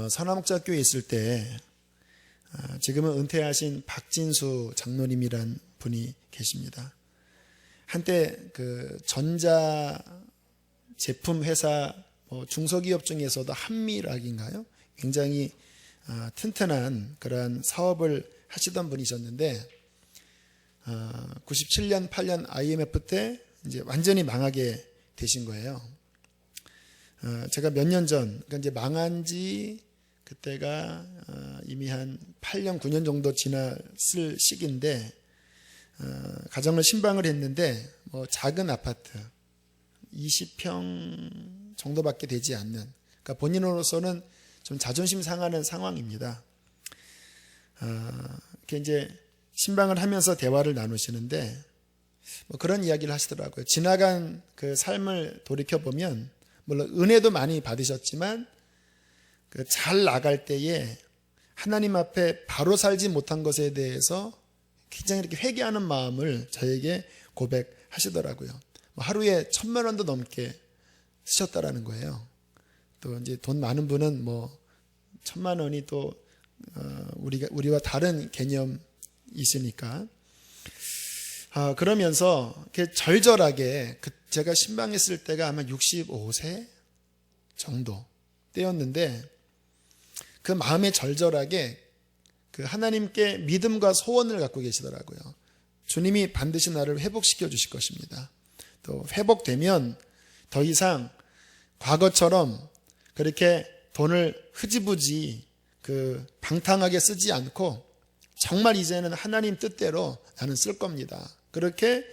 선화목자교회에 있을 때 지금은 은퇴하신 박진수 장로님이란 분이 계십니다. 한때 그 전자 제품 회사 중소기업 중에서도 한미락인가요? 굉장히 튼튼한 그런 사업을 하시던 분이셨는데 97년, 8년 IMF 때 이제 완전히 망하게 되신 거예요. 제가 몇 년 전, 그러니까 이제 망한 지 그때가 이미 한 8년, 9년 정도 지났을 시기인데 가정을 신방을 했는데 작은 아파트 20평 정도밖에 되지 않는, 그러니까 본인으로서는 좀 자존심 상하는 상황입니다. 이렇게 이제 신방을 하면서 대화를 나누시는데 그런 이야기를 하시더라고요. 지나간 그 삶을 돌이켜 보면 물론 은혜도 많이 받으셨지만 잘 나갈 때에 하나님 앞에 바로 살지 못한 것에 대해서 굉장히 이렇게 회개하는 마음을 저에게 고백하시더라고요. 하루에 1,000만 원도 넘게 쓰셨다라는 거예요. 또 이제 돈 많은 분은 1,000만 원이 또 우리와 다른 개념이 있으니까. 그러면서 이렇게 절절하게 제가 신방했을 때가 아마 65세 정도 때였는데 그 마음에 절절하게 그 하나님께 믿음과 소원을 갖고 계시더라고요. 주님이 반드시 나를 회복시켜 주실 것입니다. 또 회복되면 더 이상 과거처럼 그렇게 돈을 흐지부지 방탕하게 쓰지 않고 정말 이제는 하나님 뜻대로 나는 쓸 겁니다. 그렇게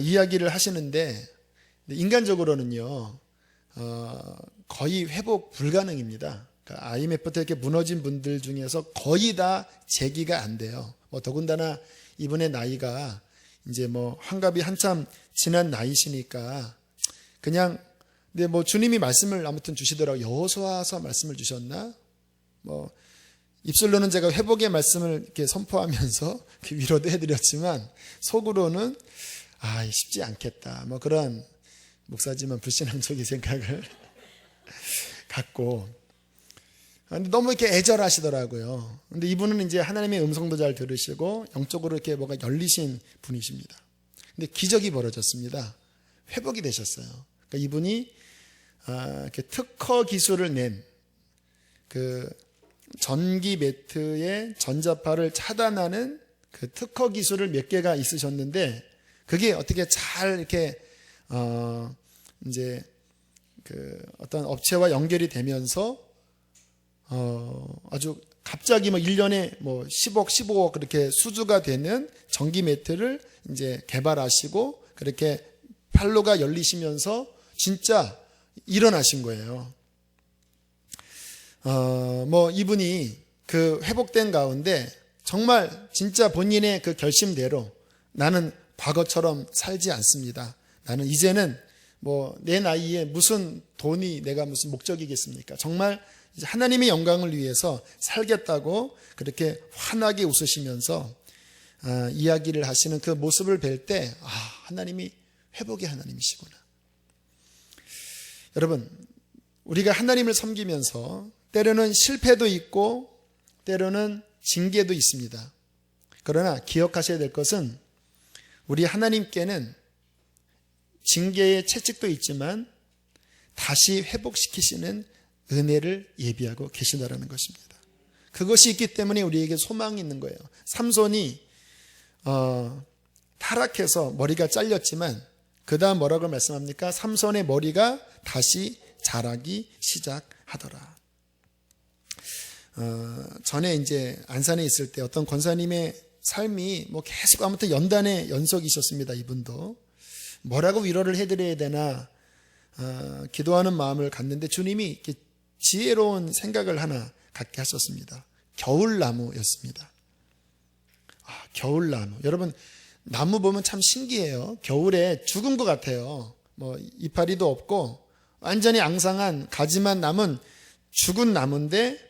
이야기를 하시는데 인간적으로는요 거의 회복 불가능입니다. 그러니까 IMF 때 이렇게 무너진 분들 중에서 거의 다 재기가 안 돼요. 더군다나 이분의 나이가 이제 환갑이 한참 지난 나이시니까 그냥 근데 주님이 말씀을 아무튼 주시더라고요. 여호수아서 말씀을 주셨나? 입술로는 제가 회복의 말씀을 이렇게 선포하면서 위로도 해드렸지만 속으로는 쉽지 않겠다. 그런 목사지만 불신앙적인 생각을 갖고. 근데 너무 이렇게 애절하시더라고요. 근데 이분은 이제 하나님의 음성도 잘 들으시고 영적으로 이렇게 뭐가 열리신 분이십니다. 근데 기적이 벌어졌습니다. 회복이 되셨어요. 그러니까 이분이 이렇게 특허 기술을 낸 그 전기 매트의 전자파를 차단하는 그 특허 기술을 몇 개가 있으셨는데 그게 어떻게 잘 이렇게 이제 그 어떤 업체와 연결이 되면서 아주 갑자기 1년에 10억, 15억 그렇게 수주가 되는 전기 매트를 이제 개발하시고 그렇게 판로가 열리시면서 진짜 일어나신 거예요. 이분이 그 회복된 가운데 정말 진짜 본인의 그 결심대로 나는 과거처럼 살지 않습니다. 나는 이제는 내 나이에 무슨 돈이 내가 무슨 목적이겠습니까? 정말 이제 하나님의 영광을 위해서 살겠다고 그렇게 환하게 웃으시면서 이야기를 하시는 그 모습을 뵐 때 하나님이 회복의 하나님이시구나. 여러분, 우리가 하나님을 섬기면서 때로는 실패도 있고 때로는 징계도 있습니다. 그러나 기억하셔야 될 것은 우리 하나님께는 징계의 채찍도 있지만 다시 회복시키시는 은혜를 예비하고 계시다라는 것입니다. 그것이 있기 때문에 우리에게 소망이 있는 거예요. 삼손이 타락해서 머리가 잘렸지만 그 다음 뭐라고 말씀합니까? 삼손의 머리가 다시 자라기 시작하더라. 전에 이제 안산에 있을 때 어떤 권사님의 삶이 계속 아무튼 연단의 연속이셨습니다. 이분도 뭐라고 위로를 해드려야 되나 기도하는 마음을 갖는데 주님이 이렇게 지혜로운 생각을 하나 갖게 하셨습니다. 겨울나무였습니다. 겨울나무. 여러분 나무 보면 참 신기해요. 겨울에 죽은 것 같아요. 이파리도 없고 완전히 앙상한 가지만 남은 죽은 나무인데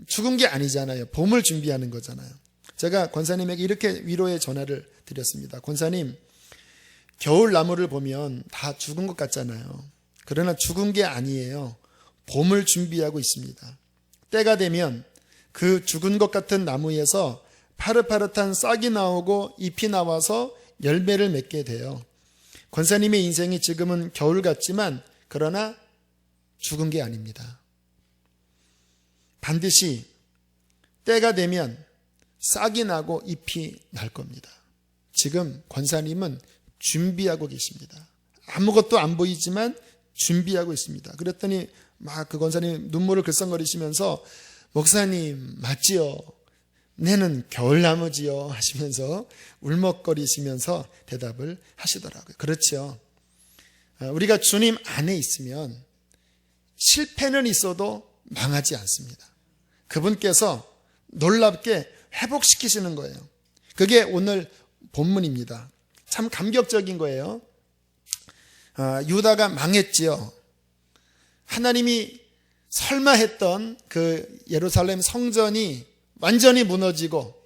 죽은 게 아니잖아요. 봄을 준비하는 거잖아요. 제가 권사님에게 이렇게 위로의 전화를 드렸습니다. 권사님, 겨울나무를 보면 다 죽은 것 같잖아요. 그러나 죽은 게 아니에요. 봄을 준비하고 있습니다. 때가 되면 그 죽은 것 같은 나무에서 파릇파릇한 싹이 나오고 잎이 나와서 열매를 맺게 돼요. 권사님의 인생이 지금은 겨울 같지만 그러나 죽은 게 아닙니다. 반드시 때가 되면 싹이 나고 잎이 날 겁니다. 지금 권사님은 준비하고 계십니다. 아무것도 안 보이지만 준비하고 있습니다. 그랬더니 막 그 권사님 눈물을 글썽거리시면서 목사님 맞지요? 내는 겨울나무지요 하시면서 울먹거리시면서 대답을 하시더라고요. 그렇죠. 우리가 주님 안에 있으면 실패는 있어도 망하지 않습니다. 그분께서 놀랍게 회복시키시는 거예요. 그게 오늘 본문입니다. 참 감격적인 거예요. 유다가 망했지요. 하나님이 설마 했던 그 예루살렘 성전이 완전히 무너지고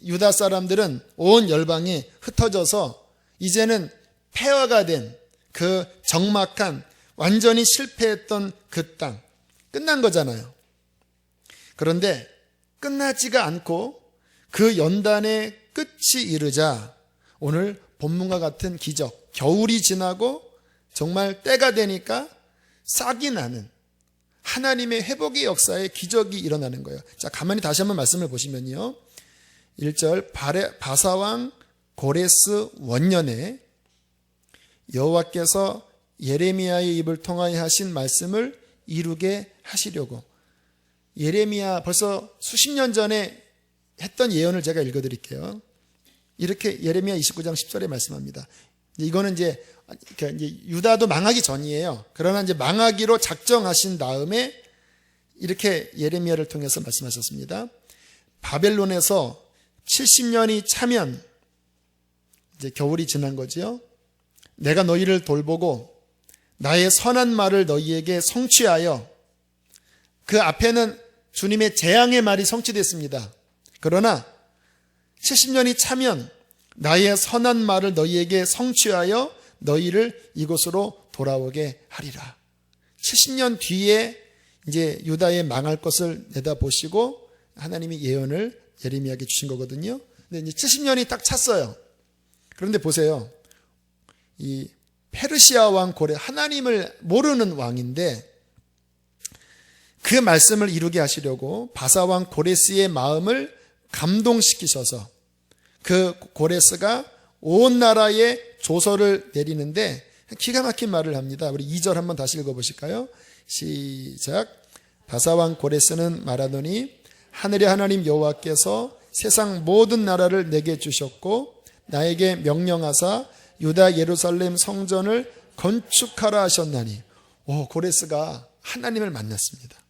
유다 사람들은 온 열방에 흩어져서 이제는 폐허가 된 그 적막한 완전히 실패했던 그 땅 끝난 거잖아요. 그런데 끝나지가 않고 그 연단의 끝이 이르자 오늘 본문과 같은 기적, 겨울이 지나고 정말 때가 되니까 싹이 나는 하나님의 회복의 역사에 기적이 일어나는 거예요. 자, 가만히 다시 한번 말씀을 보시면요. 1절 바사왕 고레스 원년에 여호와께서 예레미야의 입을 통하여 하신 말씀을 이루게 하시려고. 예레미야 벌써 수십 년 전에 했던 예언을 제가 읽어드릴게요. 이렇게 예레미야 29장 10절에 말씀합니다. 이거는 이제 유다도 망하기 전이에요. 그러나 이제 망하기로 작정하신 다음에 이렇게 예레미야를 통해서 말씀하셨습니다. 바벨론에서 70년이 차면 이제 겨울이 지난 거지요. 내가 너희를 돌보고 나의 선한 말을 너희에게 성취하여, 그 앞에는 주님의 재앙의 말이 성취됐습니다. 그러나 70년이 차면 나의 선한 말을 너희에게 성취하여 너희를 이곳으로 돌아오게 하리라. 70년 뒤에 이제 유다에 망할 것을 내다보시고 하나님이 예언을 예레미야에게 주신 거거든요. 근데 이제 70년이 딱 찼어요. 그런데 보세요. 이 페르시아 왕 고레, 하나님을 모르는 왕인데 그 말씀을 이루게 하시려고 바사 왕 고레스의 마음을 감동시키셔서 그 고레스가 온 나라에 조서를 내리는데 기가 막힌 말을 합니다. 우리 2절 한번 다시 읽어보실까요? 시작. 바사 왕 고레스는 말하더니 하늘의 하나님 여호와께서 세상 모든 나라를 내게 주셨고 나에게 명령하사 유다 예루살렘 성전을 건축하라 하셨나니. 고레스가 하나님을 만났습니다.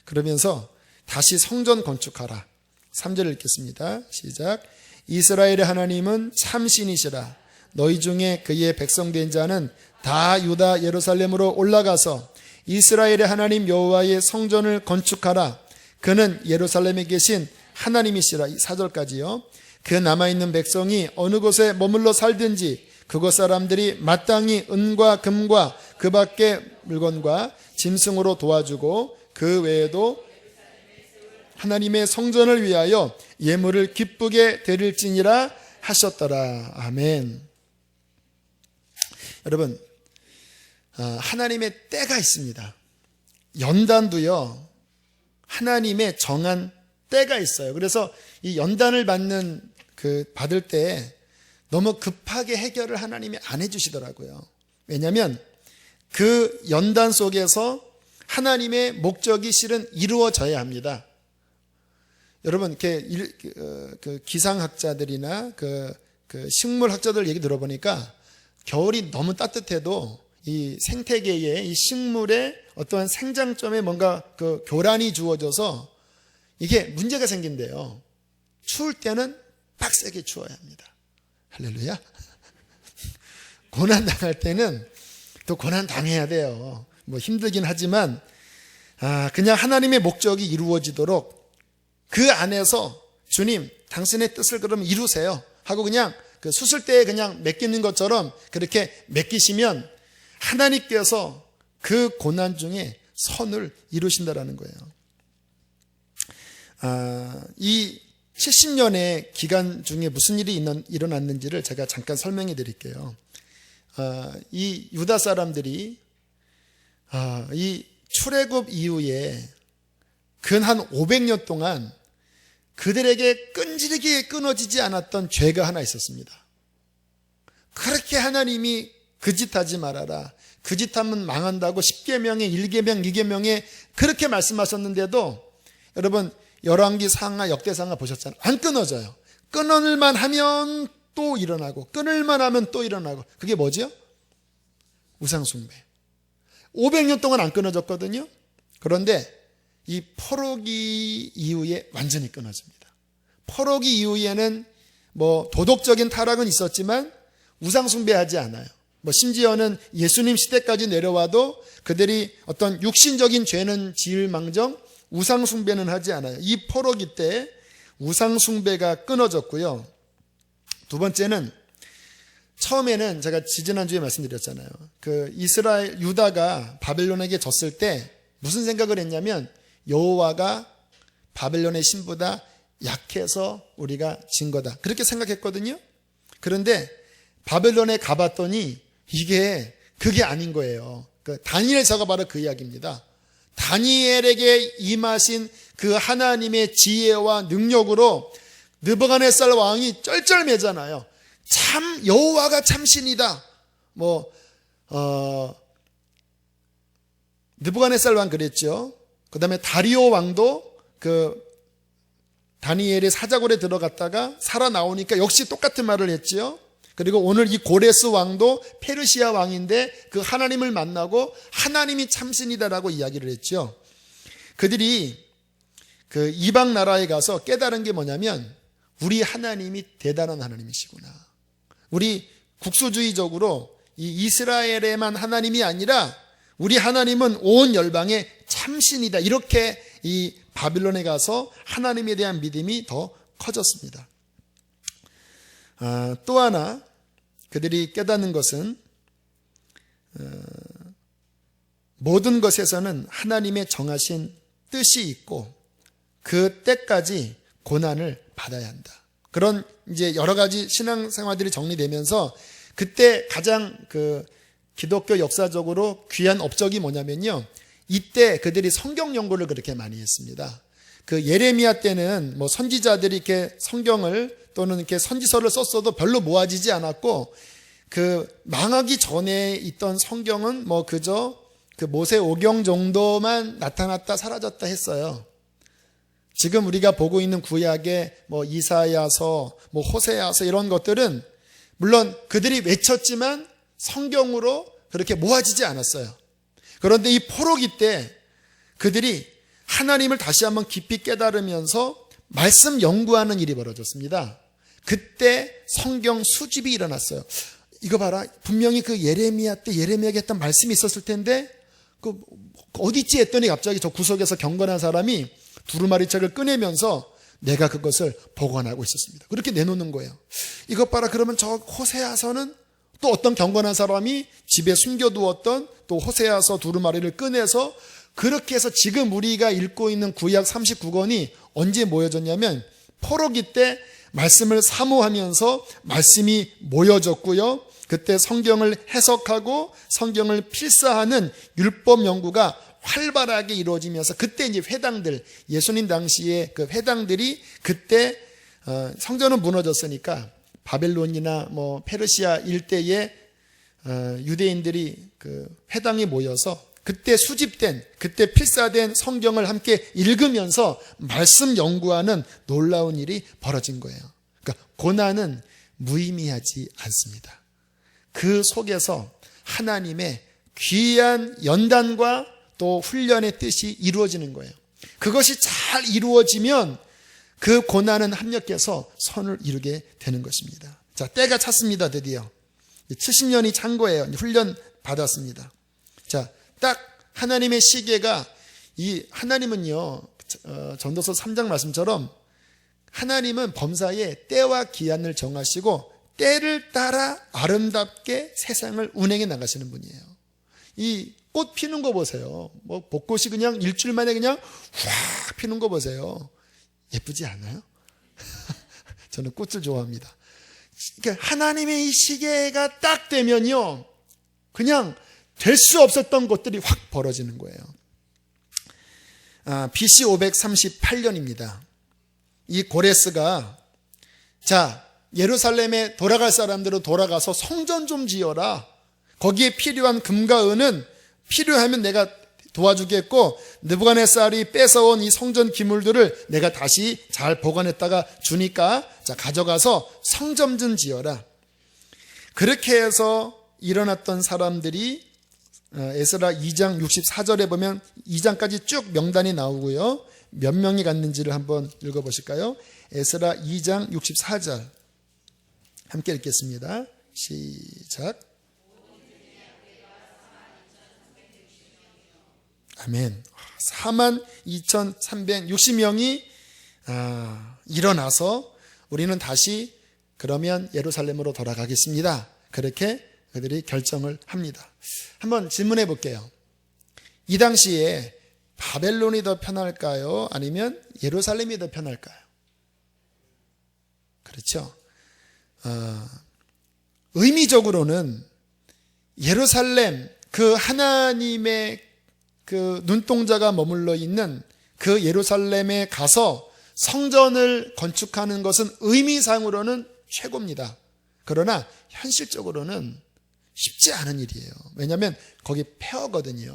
그러면서 다시 성전 건축하라. 3절 읽겠습니다. 시작. 이스라엘의 하나님은 참신이시라. 너희 중에 그의 백성된 자는 다 유다 예루살렘으로 올라가서 이스라엘의 하나님 여호와의 성전을 건축하라. 그는 예루살렘에 계신 하나님이시라. 4절까지요. 그 남아있는 백성이 어느 곳에 머물러 살든지 그곳 사람들이 마땅히 은과 금과 그 밖의 물건과 짐승으로 도와주고 그 외에도 하나님의 성전을 위하여 예물을 기쁘게 드릴지니라 하셨더라. 아멘. 여러분, 하나님의 때가 있습니다. 연단도요, 하나님의 정한 때가 있어요. 그래서 이 연단을 받을 때 너무 급하게 해결을 하나님이 안 해주시더라고요. 왜냐하면 그 연단 속에서 하나님의 목적이 실은 이루어져야 합니다. 여러분, 이렇게 그 기상학자들이나 그 식물학자들 얘기 들어보니까 겨울이 너무 따뜻해도 이 생태계에 이 식물의 어떠한 생장점에 뭔가 그 교란이 주어져서 이게 문제가 생긴대요. 추울 때는 빡세게 추워야 합니다. 할렐루야. 고난 당할 때는 또 고난 당해야 돼요. 뭐 힘들긴 하지만 그냥 하나님의 목적이 이루어지도록 그 안에서 주님 당신의 뜻을 그럼 이루세요 하고 그냥 그 수술대에 그냥 맡기는 것처럼 그렇게 맡기시면 하나님께서 그 고난 중에 선을 이루신다라는 거예요. 이 70년의 기간 중에 무슨 일이 일어났는지를 제가 잠깐 설명해 드릴게요. 이 유다 사람들이 이 출애굽 이후에 근 한 500년 동안 그들에게 끈질기게 끊어지지 않았던 죄가 하나 있었습니다. 그렇게 하나님이 그 짓 하지 말아라, 그 짓 하면 망한다고 10계명에 1계명 2계명에 그렇게 말씀하셨는데도 여러분 열왕기 상하 역대상하 보셨잖아요. 안 끊어져요. 끊을만 하면 또 일어나고 끊을만 하면 또 일어나고. 그게 뭐죠? 우상숭배. 500년 동안 안 끊어졌거든요. 그런데 이 포로기 이후에 완전히 끊어집니다. 포로기 이후에는 뭐 도덕적인 타락은 있었지만 우상숭배하지 않아요. 뭐 심지어는 예수님 시대까지 내려와도 그들이 어떤 육신적인 죄는 지을 망정 우상숭배는 하지 않아요. 이 포로기 때 우상숭배가 끊어졌고요. 두 번째는 처음에는 제가 지지난주에 말씀드렸잖아요. 그 이스라엘 유다가 바벨론에게 졌을 때 무슨 생각을 했냐면 여호와가 바벨론의 신보다 약해서 우리가 진 거다. 그렇게 생각했거든요. 그런데 바벨론에 가봤더니 그게 아닌 거예요. 다니엘서가 바로 그 이야기입니다. 다니엘에게 임하신 그 하나님의 지혜와 능력으로 느부갓네살 왕이 쩔쩔매잖아요. 참 여호와가 참신이다. 느부갓네살 왕 그랬죠. 그 다음에 다리오 왕도 그 다니엘의 사자굴에 들어갔다가 살아나오니까 역시 똑같은 말을 했죠. 그리고 오늘 이 고레스 왕도 페르시아 왕인데 그 하나님을 만나고 하나님이 참신이다라고 이야기를 했죠. 그들이 그 이방 나라에 가서 깨달은 게 뭐냐면 우리 하나님이 대단한 하나님이시구나. 우리 국수주의적으로 이 이스라엘에만 하나님이 아니라 우리 하나님은 온 열방의 참신이다. 이렇게 이 바빌론에 가서 하나님에 대한 믿음이 더 커졌습니다. 또 하나 그들이 깨닫는 것은 모든 것에서는 하나님의 정하신 뜻이 있고 그 때까지 고난을 받아야 한다. 그런 이제 여러 가지 신앙생활들이 정리되면서 그때 가장 그 기독교 역사적으로 귀한 업적이 뭐냐면요. 이때 그들이 성경 연구를 그렇게 많이 했습니다. 그 예레미야 때는 뭐 선지자들이 이렇게 성경을 또는 이렇게 선지서를 썼어도 별로 모아지지 않았고 그 망하기 전에 있던 성경은 뭐 그저 그 모세 오경 정도만 나타났다 사라졌다 했어요. 지금 우리가 보고 있는 구약의 뭐 이사야서, 뭐 호세아서 이런 것들은 물론 그들이 외쳤지만 성경으로 그렇게 모아지지 않았어요. 그런데 이 포로기 때 그들이 하나님을 다시 한번 깊이 깨달으면서 말씀 연구하는 일이 벌어졌습니다. 그때 성경 수집이 일어났어요. 이거 봐라. 분명히 그 예레미야 때 예레미야가 했던 말씀이 있었을 텐데 그 어디 있지 했더니 갑자기 저 구석에서 경건한 사람이 두루마리 책을 꺼내면서 내가 그것을 보관하고 있었습니다. 그렇게 내놓는 거예요. 이것 봐라. 그러면 저 호세아서는 또 어떤 경건한 사람이 집에 숨겨두었던 또 호세아서 두루마리를 꺼내서 그렇게 해서 지금 우리가 읽고 있는 구약 39권이 언제 모여졌냐면 포로기 때 말씀을 사모하면서 말씀이 모여졌고요. 그때 성경을 해석하고 성경을 필사하는 율법 연구가 활발하게 이루어지면서 그때 이제 회당들, 예수님 당시에 그 회당들이 그때 성전은 무너졌으니까 바벨론이나 뭐 페르시아 일대에 유대인들이 그 회당에 모여서 그때 수집된, 그때 필사된 성경을 함께 읽으면서 말씀 연구하는 놀라운 일이 벌어진 거예요. 그러니까 고난은 무의미하지 않습니다. 그 속에서 하나님의 귀한 연단과 또 훈련의 뜻이 이루어지는 거예요. 그것이 잘 이루어지면 그 고난은 합력해서 선을 이루게 되는 것입니다. 자, 때가 찼습니다. 드디어 70년이 찬 거예요. 훈련 받았습니다. 자, 딱 하나님의 시계가 이 하나님은요 전도서 3장 말씀처럼 하나님은 범사에 때와 기한을 정하시고 때를 따라 아름답게 세상을 운행해 나가시는 분이에요. 이 꽃 피는 거 보세요. 뭐 벚꽃이 그냥 일주일 만에 그냥 확 피는 거 보세요. 예쁘지 않아요? 저는 꽃을 좋아합니다. 그러니까 하나님의 이 시계가 딱 되면요, 그냥 될 수 없었던 것들이 확 벌어지는 거예요. BC 538년입니다. 이 고레스가 자, 예루살렘에 돌아갈 사람들은 돌아가서 성전 좀 지어라. 거기에 필요한 금과 은은 필요하면 내가 도와주겠고, 느부갓네살이 뺏어온 이 성전 기물들을 내가 다시 잘 보관했다가 주니까 자, 가져가서 성전 좀 지어라. 그렇게 해서 일어났던 사람들이 에스라 2장 64절에 보면 2장까지 쭉 명단이 나오고요. 몇 명이 갔는지를 한번 읽어보실까요? 에스라 2장 64절 함께 읽겠습니다. 시작. 아멘. 42,360명이 일어나서 우리는 다시 그러면 예루살렘으로 돌아가겠습니다. 그렇게 그들이 결정을 합니다. 한번 질문해 볼게요. 이 당시에 바벨론이 더 편할까요? 아니면 예루살렘이 더 편할까요? 그렇죠. 의미적으로는 예루살렘, 그 하나님의 그 눈동자가 머물러 있는 그 예루살렘에 가서 성전을 건축하는 것은 의미상으로는 최고입니다. 그러나 현실적으로는 쉽지 않은 일이에요. 왜냐하면 거기 폐허거든요.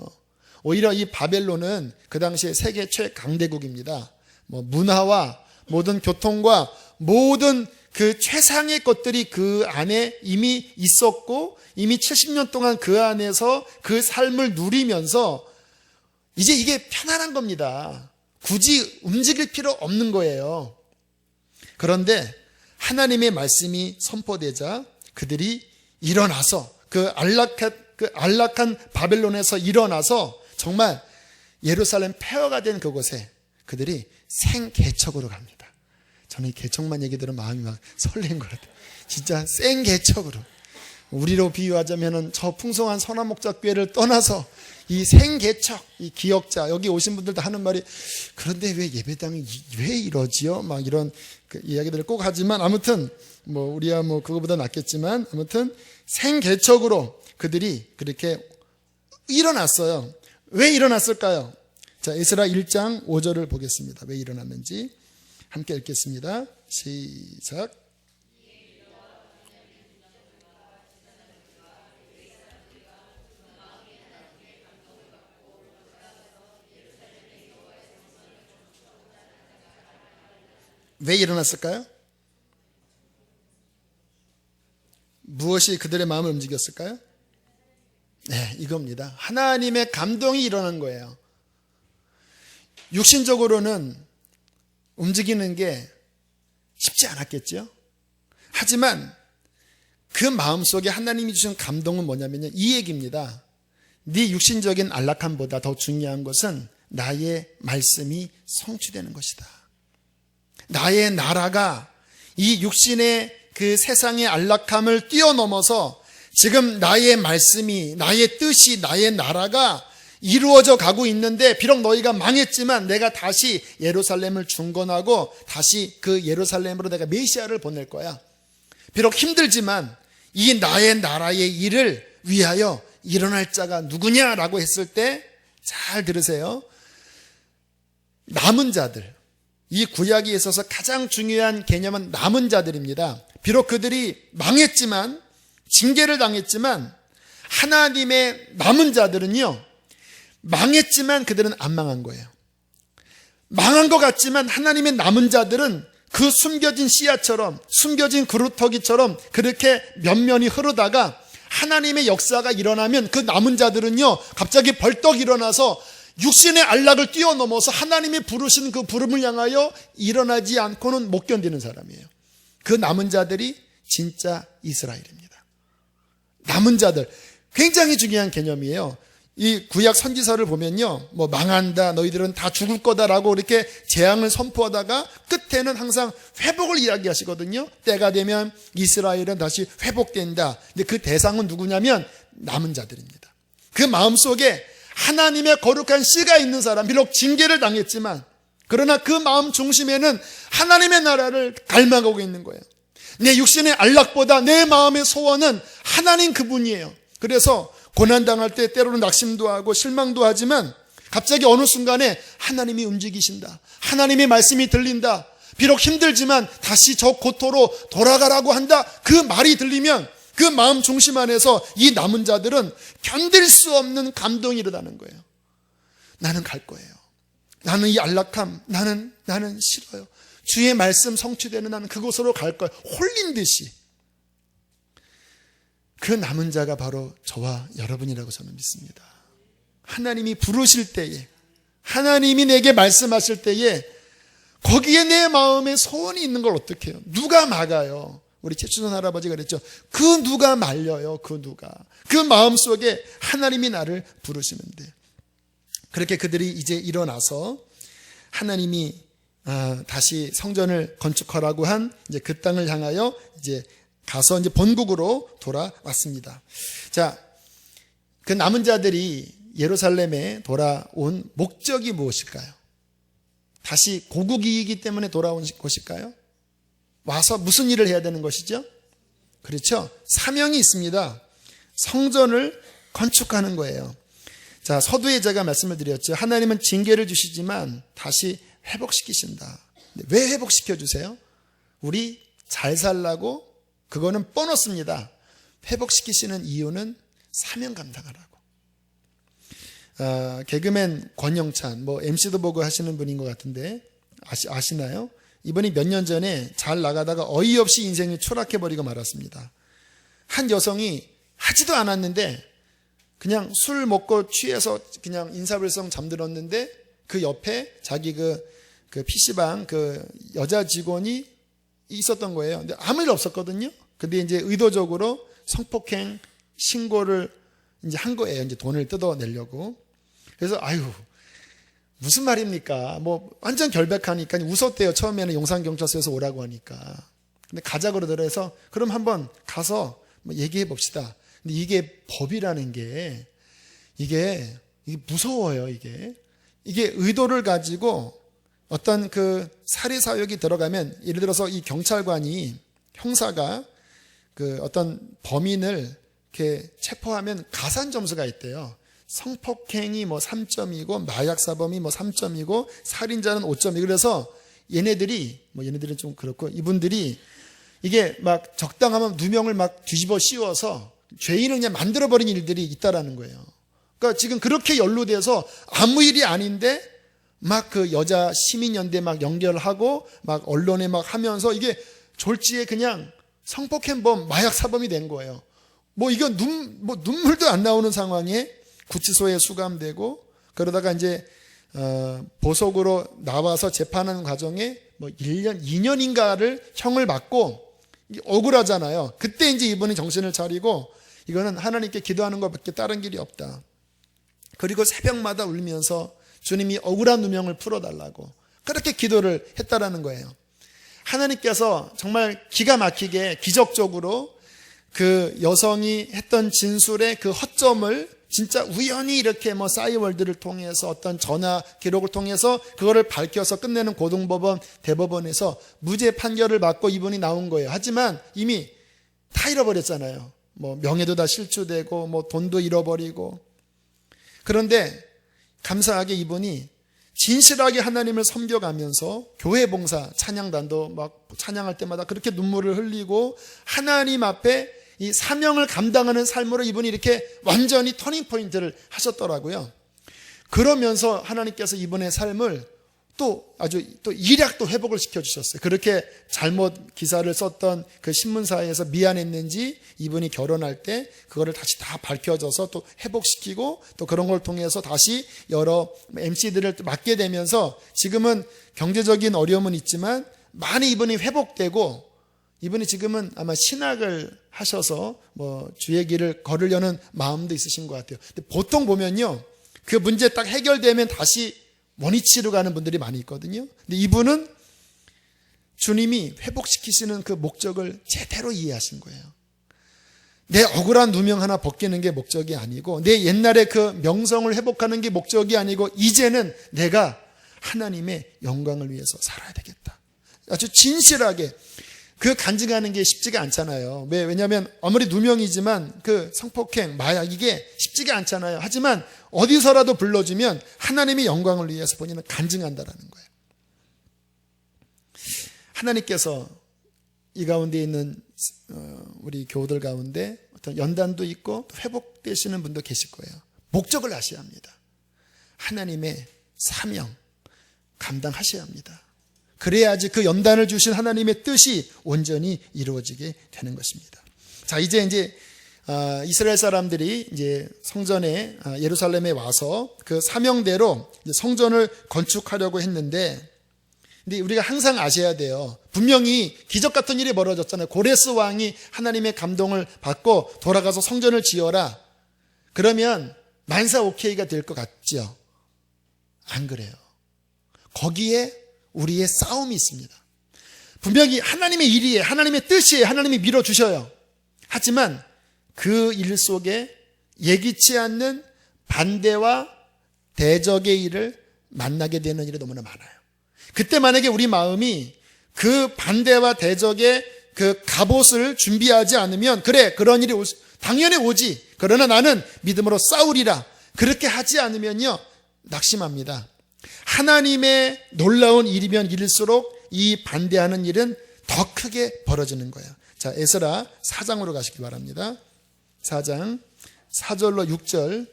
오히려 이 바벨론은 그 당시에 세계 최강대국입니다. 문화와 모든 교통과 모든 그 최상의 것들이 그 안에 이미 있었고, 이미 70년 동안 그 안에서 그 삶을 누리면서 이제 이게 편안한 겁니다. 굳이 움직일 필요 없는 거예요. 그런데 하나님의 말씀이 선포되자 그들이 일어나서 그 안락한 바벨론에서 일어나서 정말 예루살렘 폐허가 된 그곳에 그들이 생개척으로 갑니다. 저는 이 개척만 얘기 들으면 마음이 막 설레는 것 같아요. 진짜 생개척으로. 우리로 비유하자면 저 풍성한 선화목자교회를 떠나서 이 생개척, 이 기억자, 여기 오신 분들도 하는 말이, 그런데 왜 예배당이 왜 이러지요? 막 이런 이야기들을 꼭 하지만, 아무튼 우리야 그거보다 낫겠지만, 아무튼 생개척으로 그들이 그렇게 일어났어요. 왜 일어났을까요? 자, 에스라 1장 5절을 보겠습니다. 왜 일어났는지 함께 읽겠습니다. 시작. 왜 일어났을까요? 무엇이 그들의 마음을 움직였을까요? 네, 이겁니다. 하나님의 감동이 일어난 거예요. 육신적으로는 움직이는 게 쉽지 않았겠죠? 하지만 그 마음속에 하나님이 주신 감동은 뭐냐면요, 이 얘기입니다. 네 육신적인 안락함보다 더 중요한 것은 나의 말씀이 성취되는 것이다. 나의 나라가 이 육신의 그 세상의 안락함을 뛰어넘어서 지금 나의 말씀이, 나의 뜻이, 나의 나라가 이루어져 가고 있는데, 비록 너희가 망했지만 내가 다시 예루살렘을 중건하고 다시 그 예루살렘으로 내가 메시아를 보낼 거야. 비록 힘들지만 이 나의 나라의 일을 위하여 일어날 자가 누구냐라고 했을 때, 잘 들으세요. 남은 자들, 이 구약에 있어서 가장 중요한 개념은 남은 자들입니다. 비록 그들이 망했지만, 징계를 당했지만, 하나님의 남은 자들은요, 망했지만 그들은 안 망한 거예요. 망한 것 같지만 하나님의 남은 자들은 그 숨겨진 씨앗처럼, 숨겨진 그루터기처럼 그렇게 면면이 흐르다가 하나님의 역사가 일어나면 그 남은 자들은요, 갑자기 벌떡 일어나서 육신의 안락을 뛰어넘어서 하나님이 부르신 그 부름을 향하여 일어나지 않고는 못 견디는 사람이에요. 그 남은 자들이 진짜 이스라엘입니다. 남은 자들, 굉장히 중요한 개념이에요. 이 구약 선지서를 보면요, 망한다, 너희들은 다 죽을 거다라고 이렇게 재앙을 선포하다가 끝에는 항상 회복을 이야기하시거든요. 때가 되면 이스라엘은 다시 회복된다. 근데 그 대상은 누구냐면 남은 자들입니다. 그 마음속에 하나님의 거룩한 씨가 있는 사람, 비록 징계를 당했지만 그러나 그 마음 중심에는 하나님의 나라를 갈망하고 있는 거예요. 내 육신의 안락보다 내 마음의 소원은 하나님 그분이에요. 그래서 고난당할 때 때로는 낙심도 하고 실망도 하지만 갑자기 어느 순간에 하나님이 움직이신다. 하나님의 말씀이 들린다. 비록 힘들지만 다시 저 고토로 돌아가라고 한다. 그 말이 들리면 그 마음 중심 안에서 이 남은 자들은 견딜 수 없는 감동이 일어나는 거예요. 나는 갈 거예요. 나는 이 안락함, 나는 싫어요. 주의 말씀 성취되는 나는 그곳으로 갈 거예요. 홀린 듯이. 그 남은 자가 바로 저와 여러분이라고 저는 믿습니다. 하나님이 부르실 때에, 하나님이 내게 말씀하실 때에 거기에 내 마음에 소원이 있는 걸 어떻게 해요? 누가 막아요? 우리 최춘선 할아버지가 그랬죠. 그 누가 말려요? 그 누가. 그 마음속에 하나님이 나를 부르시는데. 그렇게 그들이 이제 일어나서 하나님이 다시 성전을 건축하라고 한 이제 그 땅을 향하여 이제 가서 이제 본국으로 돌아왔습니다. 자, 그 남은 자들이 예루살렘에 돌아온 목적이 무엇일까요? 다시 고국이기 때문에 돌아온 것일까요? 와서 무슨 일을 해야 되는 것이죠? 그렇죠. 사명이 있습니다. 성전을 건축하는 거예요. 자, 서두에 제가 말씀을 드렸죠. 하나님은 징계를 주시지만 다시 회복시키신다. 왜 회복시켜 주세요? 우리 잘 살라고? 그거는 보너스입니다. 회복시키시는 이유는 사명 감당하라고. 개그맨 권영찬, MC도 보고 하시는 분인 것 같은데 아시나요? 이분이 몇 년 전에 잘 나가다가 어이없이 인생이 추락해버리고 말았습니다. 한 여성이 하지도 않았는데 그냥 술 먹고 취해서 그냥 인사불성 잠들었는데 그 옆에 자기 그 PC방 그 여자 직원이 있었던 거예요. 근데 아무 일 없었거든요. 근데 이제 의도적으로 성폭행 신고를 이제 한 거예요. 이제 돈을 뜯어내려고. 그래서 무슨 말입니까? 완전 결백하니까 웃었대요. 처음에는 용산경찰서에서 오라고 하니까. 근데 가자 그러더래서 그럼 한번 가서 얘기해 봅시다. 근데 이게 법이라는 게 이게 무서워요. 이게 의도를 가지고 어떤 그 살해 사역이 들어가면 예를 들어서 이 경찰관이 형사가 그 어떤 범인을 이렇게 체포하면 가산 점수가 있대요. 성폭행이 3점이고 마약 사범이 3점이고 살인자는 5점이고 그래서 얘네들은 좀 그렇고 이분들이 이게 막 적당하면 누명을 막 뒤집어 씌워서 죄인을 그냥 만들어버린 일들이 있다라는 거예요. 그러니까 지금 그렇게 연루돼서 아무 일이 아닌데 막 그 여자 시민연대 막 연결하고 막 언론에 막 하면서 이게 졸지에 그냥 성폭행범, 마약 사범이 된 거예요. 이건 눈물도 안 나오는 상황에 구치소에 수감되고 그러다가 이제 보석으로 나와서 재판하는 과정에 1년, 2년인가를 형을 받고 억울하잖아요. 그때 이제 이분이 정신을 차리고 이거는 하나님께 기도하는 것밖에 다른 길이 없다. 그리고 새벽마다 울면서 주님이 억울한 누명을 풀어달라고 그렇게 기도를 했다라는 거예요. 하나님께서 정말 기가 막히게 기적적으로 그 여성이 했던 진술의 그 허점을 진짜 우연히 이렇게 싸이월드를 통해서 어떤 전화 기록을 통해서 그거를 밝혀서 끝내는 고등법원 대법원에서 무죄 판결을 받고 이분이 나온 거예요. 하지만 이미 다 잃어버렸잖아요. 명예도 다 실추되고 돈도 잃어버리고. 그런데 감사하게 이분이 진실하게 하나님을 섬겨가면서 교회 봉사 찬양단도 막 찬양할 때마다 그렇게 눈물을 흘리고 하나님 앞에 이 사명을 감당하는 삶으로 이분이 이렇게 완전히 터닝포인트를 하셨더라고요. 그러면서 하나님께서 이분의 삶을 또 아주 또 일약도 회복을 시켜주셨어요. 그렇게 잘못 기사를 썼던 그 신문사에서 미안했는지 이분이 결혼할 때 그거를 다시 다 밝혀져서 또 회복시키고 또 그런 걸 통해서 다시 여러 MC들을 맡게 되면서 지금은 경제적인 어려움은 있지만 많이 이분이 회복되고 이분이 지금은 아마 신학을 하셔서 주의 길을 걸으려는 마음도 있으신 것 같아요. 근데 보통 보면요, 그 문제 딱 해결되면 다시 원위치로 가는 분들이 많이 있거든요. 근데 이분은 주님이 회복시키시는 그 목적을 제대로 이해하신 거예요. 내 억울한 누명 하나 벗기는 게 목적이 아니고 내 옛날에 그 명성을 회복하는 게 목적이 아니고 이제는 내가 하나님의 영광을 위해서 살아야 되겠다. 아주 진실하게 그 간증하는 게 쉽지가 않잖아요. 왜냐하면 아무리 누명이지만 그 성폭행, 마약 이게 쉽지가 않잖아요. 하지만 어디서라도 불러주면 하나님의 영광을 위해서 본인은 간증한다라는 거예요. 하나님께서 이 가운데 있는 우리 교우들 가운데 어떤 연단도 있고 회복되시는 분도 계실 거예요. 목적을 아셔야 합니다. 하나님의 사명 감당하셔야 합니다. 그래야지 그 연단을 주신 하나님의 뜻이 온전히 이루어지게 되는 것입니다. 자, 이제 이스라엘 사람들이 이제 성전에 예루살렘에 와서 그 사명대로 성전을 건축하려고 했는데, 근데 우리가 항상 아셔야 돼요. 분명히 기적 같은 일이 벌어졌잖아요. 고레스 왕이 하나님의 감동을 받고 돌아가서 성전을 지어라. 그러면 만사 오케이가 될 것 같죠? 안 그래요. 거기에 우리의 싸움이 있습니다. 분명히 하나님의 일이에요. 하나님의 뜻이에요. 하나님이 밀어주셔요. 하지만 그 일 속에 예기치 않는 반대와 대적의 일을 만나게 되는 일이 너무나 많아요. 그때 만약에 우리 마음이 그 반대와 대적의 그 갑옷을 준비하지 않으면, 그래, 그런 일이 당연히 오지. 그러나 나는 믿음으로 싸우리라. 그렇게 하지 않으면요, 낙심합니다. 하나님의 놀라운 일이면 일일수록 이 반대하는 일은 더 크게 벌어지는 거예요. 자, 에스라 4장으로 가시기 바랍니다. 4장 4절로 6절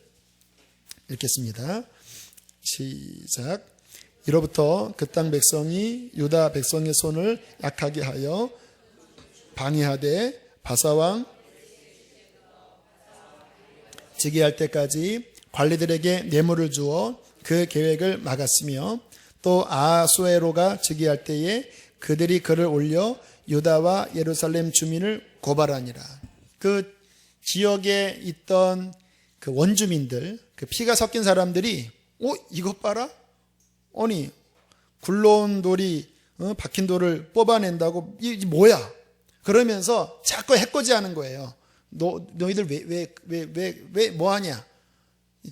읽겠습니다. 시작. 이로부터 그 땅 백성이 유다 백성의 손을 약하게 하여 방해하되 바사왕 즉위할 때까지 관리들에게 뇌물을 주어 그 계획을 막았으며, 또 아하수에로가 즉위할 때에 그들이 그를 올려 유다와 예루살렘 주민을 고발하니라. 그 지역에 있던 그 원주민들, 그 피가 섞인 사람들이 이것 봐라? 아니, 굴러온 돌이 박힌 돌을 뽑아낸다고 이게 뭐야? 그러면서 자꾸 해코지하는 거예요. 너희들 왜 뭐하냐?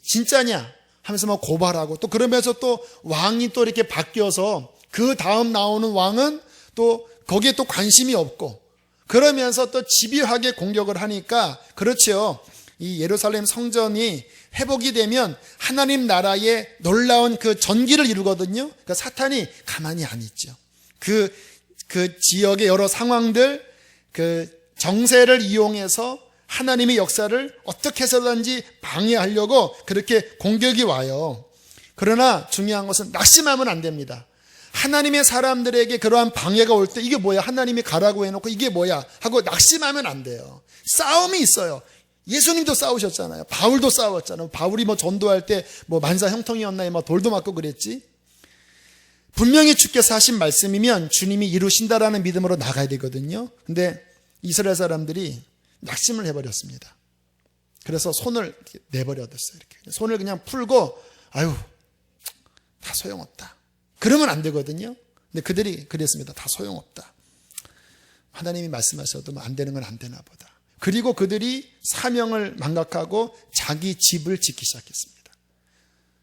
진짜냐? 하면서 막 고발하고, 또 그러면서 또 왕이 또 이렇게 바뀌어서 그 다음 나오는 왕은 또 거기에 또 관심이 없고, 그러면서 또 집요하게 공격을 하니까, 그렇죠. 이 예루살렘 성전이 회복이 되면 하나님 나라의 놀라운 그 전기를 이루거든요. 그러니까 사탄이 가만히 안 있죠. 그 지역의 여러 상황들, 그 정세를 이용해서 하나님의 역사를 어떻게 해서든지 방해하려고 그렇게 공격이 와요. 그러나 중요한 것은 낙심하면 안 됩니다. 하나님의 사람들에게 그러한 방해가 올 때 이게 뭐야? 하나님이 가라고 해놓고 이게 뭐야? 하고 낙심하면 안 돼요. 싸움이 있어요. 예수님도 싸우셨잖아요. 바울도 싸웠잖아요. 바울이 전도할 때 만사 형통이었나요? 돌도 맞고 그랬지. 분명히 주께서 하신 말씀이면 주님이 이루신다라는 믿음으로 나가야 되거든요. 근데 이스라엘 사람들이 낙심을 해버렸습니다. 그래서 손을 내버려뒀어요. 이렇게 손을 그냥 풀고 아유 다 소용없다. 그러면 안 되거든요. 근데 그들이 그랬습니다. 다 소용없다. 하나님이 말씀하셔도 안 되는 건 안 되나 보다. 그리고 그들이 사명을 망각하고 자기 집을 짓기 시작했습니다.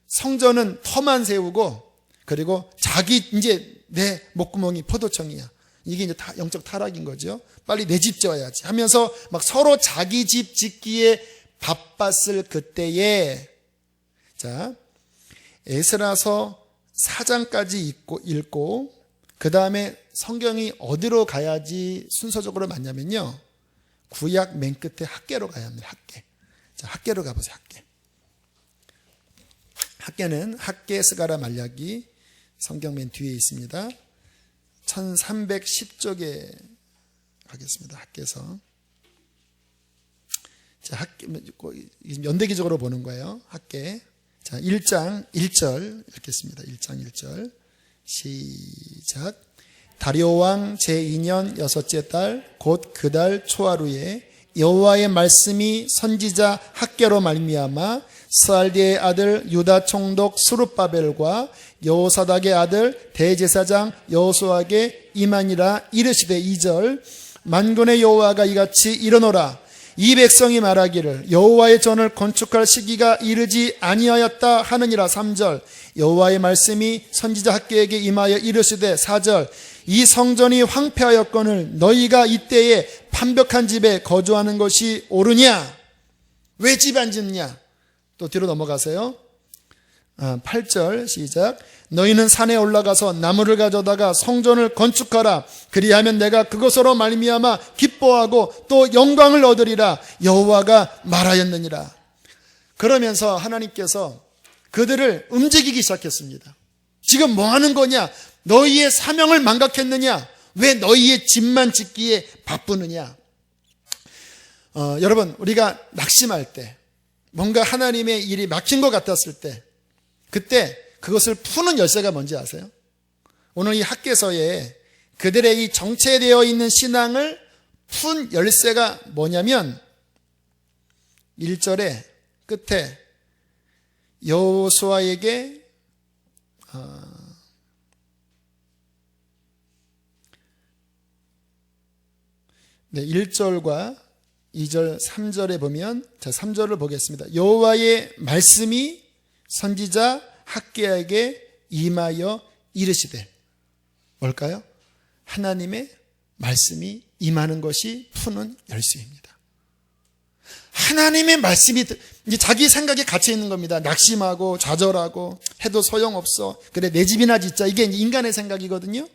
성전은 터만 세우고, 그리고 자기 이제 내 목구멍이 포도청이야. 이게 이제 영적 타락인 거죠. 빨리 내 집 지어야지 하면서 막 서로 자기 집 짓기에 바빴을 그때에, 자, 에스라서 4장까지 읽고 그 다음에 성경이 어디로 가야지 순서적으로 맞냐면요, 구약 맨 끝에 학개로 가야 합니다. 학개. 자, 학개로 가보세요. 학개. 학개는 학개, 스가랴, 말라기 성경 맨 뒤에 있습니다. 1310쪽에 가겠습니다. 학개서. 자, 학개, 연대기적으로 보는 거예요. 학개. 자, 1장 1절 읽겠습니다. 1장 1절. 시작. 다리오 왕 제2년 6째 달 곧 그 달 초하루에 여호와의 말씀이 선지자 학개로 말미암아 스알디의 아들 유다 총독 스룹바벨과 여호사닥의 아들 대제사장 여호수아에게 임하니라. 이르시되 2절. 만군의 여호와가 이같이 이르노라. 이 백성이 말하기를 여호와의 전을 건축할 시기가 이르지 아니하였다 하느니라. 3절 여호와의 말씀이 선지자 학개에게 임하여 이르시되 4절 이 성전이 황폐하였거늘 너희가 이때에 판벽한 집에 거주하는 것이 옳으냐? 왜 집 안 짓냐? 또 뒤로 넘어가세요. 8절 시작. 너희는 산에 올라가서 나무를 가져다가 성전을 건축하라. 그리하면 내가 그것으로 말미암아 기뻐하고 또 영광을 얻으리라. 여호와가 말하였느니라. 그러면서 하나님께서 그들을 움직이기 시작했습니다. 지금 뭐 하는 거냐? 너희의 사명을 망각했느냐? 왜 너희의 집만 짓기에 바쁘느냐? 여러분, 우리가 낙심할 때, 뭔가 하나님의 일이 막힌 것 같았을 때, 그때 그것을 푸는 열쇠가 뭔지 아세요? 오늘 이 학개서에 그들의 이 정체되어 있는 신앙을 푼 열쇠가 뭐냐면 1절에 끝에 여호수아에게 1절과 2절, 3절에 보면, 자, 3절을 보겠습니다. 여호와의 말씀이 선지자 학개에게 임하여 이르시되, 뭘까요? 하나님의 말씀이 임하는 것이 푸는 열쇠입니다. 하나님의 말씀이 이제 자기 생각에 갇혀 있는 겁니다. 낙심하고 좌절하고 해도 소용없어. 그래 내 집이나 짓자. 이게 인간의 생각이거든요.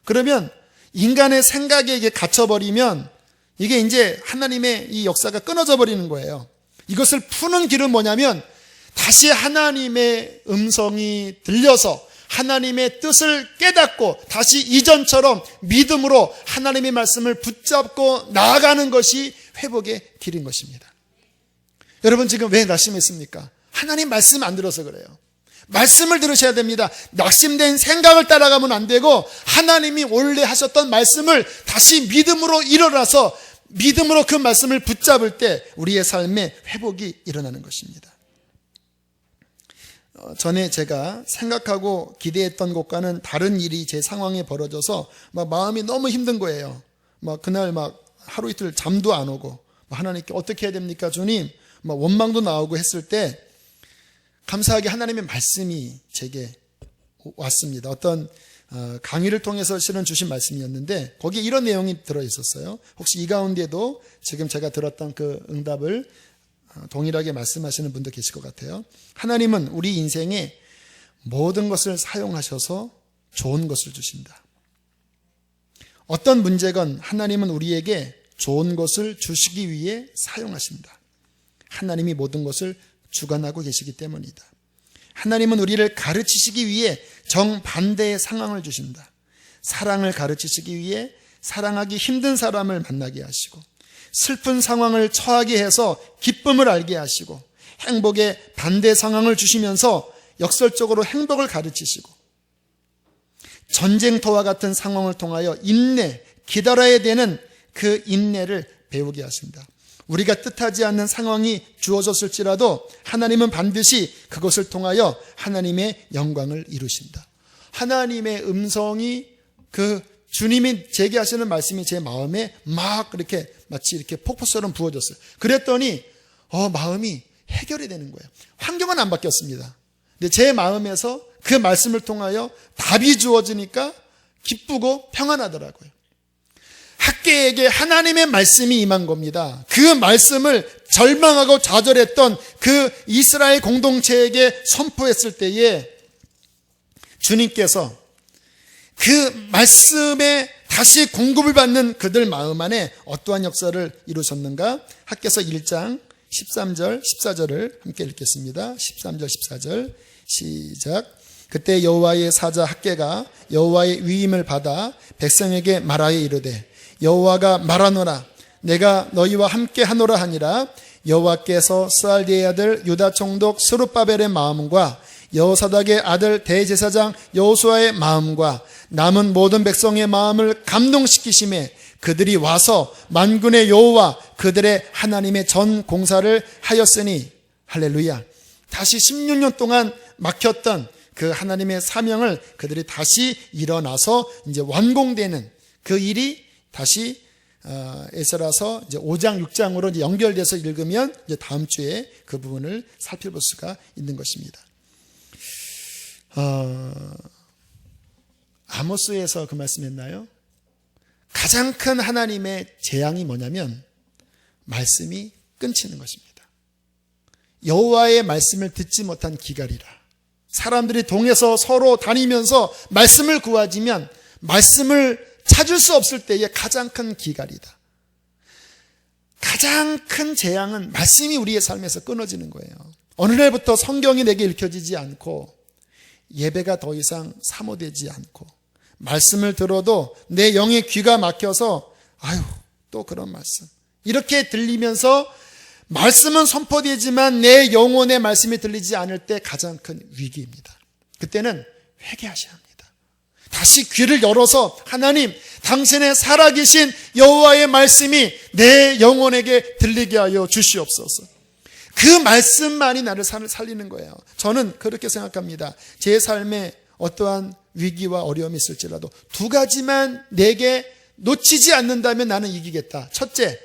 그러면 인간의 생각에 이게 갇혀버리면 이게 이제 하나님의 이 역사가 끊어져 버리는 거예요. 이것을 푸는 길은 뭐냐면 다시 하나님의 음성이 들려서 하나님의 뜻을 깨닫고 다시 이전처럼 믿음으로 하나님의 말씀을 붙잡고 나아가는 것이 회복의 길인 것입니다. 여러분 지금 왜 낙심했습니까? 하나님 말씀 안 들어서 그래요. 말씀을 들으셔야 됩니다. 낙심된 생각을 따라가면 안 되고 하나님이 원래 하셨던 말씀을 다시 믿음으로 일어나서 믿음으로 그 말씀을 붙잡을 때 우리의 삶에 회복이 일어나는 것입니다. 전에 제가 생각하고 기대했던 것과는 다른 일이 제 상황에 벌어져서 막 마음이 너무 힘든 거예요. 막 그날 막 하루 이틀 잠도 안 오고 하나님께 어떻게 해야 됩니까 주님? 막 원망도 나오고 했을 때 감사하게 하나님의 말씀이 제게 왔습니다. 어떤 강의를 통해서 실은 주신 말씀이었는데 거기에 이런 내용이 들어있었어요. 혹시 이 가운데도 지금 제가 들었던 그 응답을 동일하게 말씀하시는 분도 계실 것 같아요. 하나님은 우리 인생에 모든 것을 사용하셔서 좋은 것을 주신다. 어떤 문제건 하나님은 우리에게 좋은 것을 주시기 위해 사용하신다. 하나님이 모든 것을 주관하고 계시기 때문이다. 하나님은 우리를 가르치시기 위해 정반대의 상황을 주신다. 사랑을 가르치시기 위해 사랑하기 힘든 사람을 만나게 하시고 슬픈 상황을 처하게 해서 기쁨을 알게 하시고 행복의 반대 상황을 주시면서 역설적으로 행복을 가르치시고 전쟁터와 같은 상황을 통하여 인내, 기다려야 되는 그 인내를 배우게 하신다. 우리가 뜻하지 않는 상황이 주어졌을지라도 하나님은 반드시 그것을 통하여 하나님의 영광을 이루신다. 하나님의 음성이 그 주님이 제게 하시는 말씀이 제 마음에 막 이렇게 마치 이렇게 폭포처럼 부어졌어요. 그랬더니 마음이 해결이 되는 거예요. 환경은 안 바뀌었습니다. 근데 제 마음에서 그 말씀을 통하여 답이 주어지니까 기쁘고 평안하더라고요. 학개에게 하나님의 말씀이 임한 겁니다. 그 말씀을 절망하고 좌절했던 그 이스라엘 공동체에게 선포했을 때에 주님께서 그 말씀에 다시 공급을 받는 그들 마음 안에 어떠한 역사를 이루셨는가? 학개서 1장 13절 14절을 함께 읽겠습니다. 13절 14절 시작. 그때 여호와의 사자 학개가 여호와의 위임을 받아 백성에게 말하여 이르되 여호와가 말하노라 내가 너희와 함께 하노라 하니라. 여호와께서 스알디의 아들 유다 총독 스룹바벨의 마음과 여호사닥의 아들 대제사장 여호수아의 마음과 남은 모든 백성의 마음을 감동시키심에 그들이 와서 만군의 여호와 그들의 하나님의 전 공사를 하였으니 할렐루야. 다시 16년 동안 막혔던 그 하나님의 사명을 그들이 다시 일어나서 이제 완공되는 그 일이 다시 에서라서 이제 5장, 6장으로 이제 연결돼서 읽으면 이제 다음 주에 그 부분을 살펴볼 수가 있는 것입니다. 아모스에서 그 말씀했나요? 가장 큰 하나님의 재앙이 뭐냐면 말씀이 끊치는 것입니다. 여호와의 말씀을 듣지 못한 기갈이라. 사람들이 동에서 서로 다니면서 말씀을 구하지만 말씀을 찾을 수 없을 때의 가장 큰 기갈이다. 가장 큰 재앙은 말씀이 우리의 삶에서 끊어지는 거예요. 어느 날부터 성경이 내게 읽혀지지 않고 예배가 더 이상 사모되지 않고 말씀을 들어도 내 영의 귀가 막혀서 아유 또 그런 말씀 이렇게 들리면서 말씀은 선포되지만 내 영혼의 말씀이 들리지 않을 때 가장 큰 위기입니다. 그때는 회개하셔야 합니다. 다시 귀를 열어서 하나님 당신의 살아계신 여호와의 말씀이 내 영혼에게 들리게 하여 주시옵소서. 그 말씀만이 나를 살리는 거예요. 저는 그렇게 생각합니다. 제 삶에 어떠한 위기와 어려움이 있을지라도 두 가지만 내게 놓치지 않는다면 나는 이기겠다. 첫째,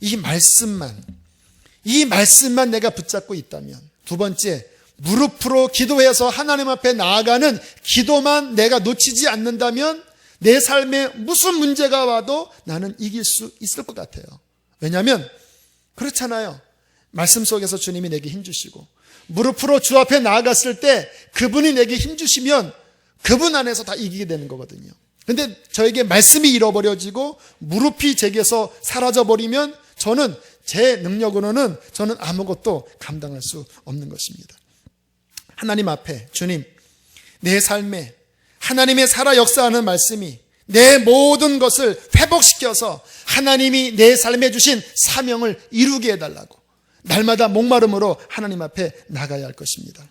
이 말씀만 내가 붙잡고 있다면. 두 번째, 무릎으로 기도해서 하나님 앞에 나아가는 기도만 내가 놓치지 않는다면 내 삶에 무슨 문제가 와도 나는 이길 수 있을 것 같아요. 왜냐하면 그렇잖아요. 말씀 속에서 주님이 내게 힘주시고 무릎으로 주 앞에 나아갔을 때 그분이 내게 힘주시면 그분 안에서 다 이기게 되는 거거든요. 그런데 저에게 말씀이 잃어버려지고 무릎이 제게서 사라져버리면 저는 제 능력으로는 저는 아무것도 감당할 수 없는 것입니다. 하나님 앞에 주님, 내 삶에 하나님의 살아 역사하는 말씀이 내 모든 것을 회복시켜서 하나님이 내 삶에 주신 사명을 이루게 해달라고 날마다 목마름으로 하나님 앞에 나가야 할 것입니다.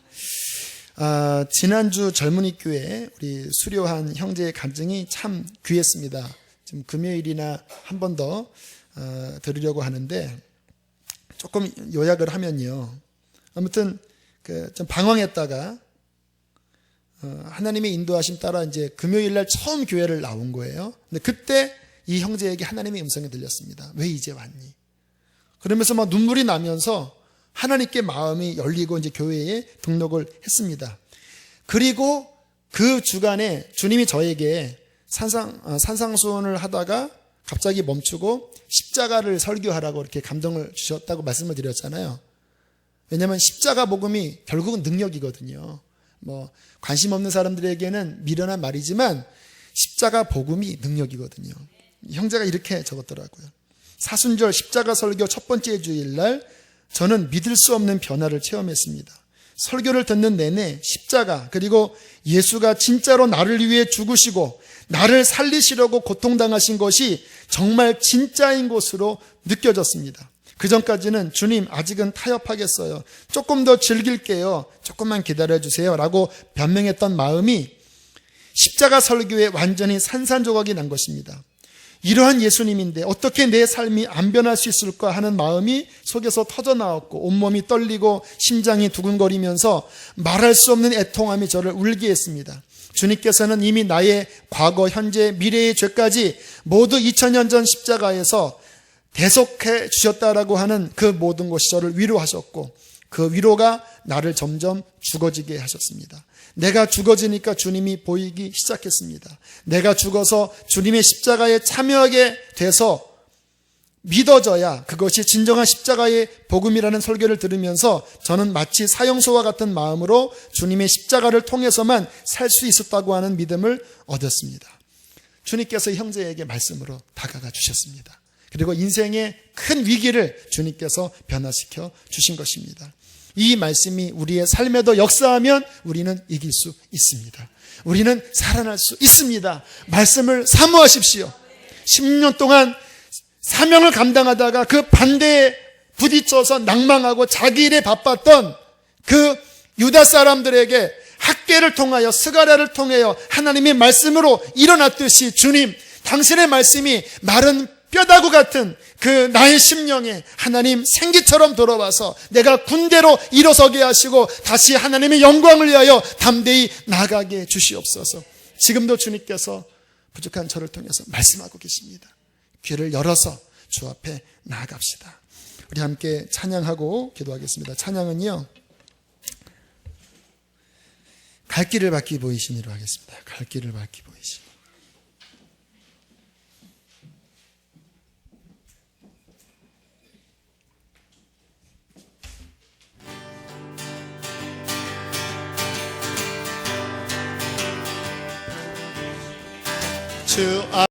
지난주 젊은이 교회 우리 수료한 형제의 간증이 참 귀했습니다. 지금 금요일이나 한 번 더 들으려고 하는데 조금 요약을 하면요. 아무튼 좀 방황했다가 하나님의 인도하심 따라 이제 금요일 날 처음 교회를 나온 거예요. 근데 그때 이 형제에게 하나님의 음성이 들렸습니다. 왜 이제 왔니? 그러면서 막 눈물이 나면서 하나님께 마음이 열리고 이제 교회에 등록을 했습니다. 그리고 그 주간에 주님이 저에게 산상수훈을 하다가 갑자기 멈추고 십자가를 설교하라고 이렇게 감동을 주셨다고 말씀을 드렸잖아요. 왜냐하면 십자가 복음이 결국은 능력이거든요. 관심 없는 사람들에게는 미련한 말이지만 십자가 복음이 능력이거든요. 형제가 이렇게 적었더라고요. 사순절 십자가 설교 첫 번째 주일날 저는 믿을 수 없는 변화를 체험했습니다. 설교를 듣는 내내 십자가 그리고 예수가 진짜로 나를 위해 죽으시고 나를 살리시려고 고통당하신 것이 정말 진짜인 것으로 느껴졌습니다. 그전까지는 주님 아직은 타협하겠어요. 조금 더 즐길게요. 조금만 기다려주세요. 라고 변명했던 마음이 십자가 설교에 완전히 산산조각이 난 것입니다. 이러한 예수님인데 어떻게 내 삶이 안 변할 수 있을까 하는 마음이 속에서 터져나왔고 온몸이 떨리고 심장이 두근거리면서 말할 수 없는 애통함이 저를 울게 했습니다. 주님께서는 이미 나의 과거, 현재, 미래의 죄까지 모두 2000년 전 십자가에서 대속해 주셨다라고 하는 그 모든 것이 저를 위로하셨고 그 위로가 나를 점점 죽어지게 하셨습니다. 내가 죽어지니까 주님이 보이기 시작했습니다. 내가 죽어서 주님의 십자가에 참여하게 돼서 믿어져야 그것이 진정한 십자가의 복음이라는 설교를 들으면서 저는 마치 사형소와 같은 마음으로 주님의 십자가를 통해서만 살 수 있었다고 하는 믿음을 얻었습니다. 주님께서 형제에게 말씀으로 다가가 주셨습니다. 그리고 인생의 큰 위기를 주님께서 변화시켜 주신 것입니다. 이 말씀이 우리의 삶에도 역사하면 우리는 이길 수 있습니다. 우리는 살아날 수 있습니다. 말씀을 사모하십시오. 10년 동안 사명을 감당하다가 그 반대에 부딪혀서 낭망하고 자기 일에 바빴던 그 유다 사람들에게 학개를 통하여 스가랴를 통하여 하나님의 말씀으로 일어났듯이 주님 당신의 말씀이 마른 뼈다구 같은 그 나의 심령에 하나님 생기처럼 돌아와서 내가 군대로 일어서게 하시고 다시 하나님의 영광을 위하여 담대히 나가게 주시옵소서. 지금도 주님께서 부족한 저를 통해서 말씀하고 계십니다. 귀를 열어서 주 앞에 나아갑시다. 우리 함께 찬양하고 기도하겠습니다. 찬양은요, 갈 길을 밝히 보이시니로 하겠습니다. 갈 길을 밝히 보이시니. 주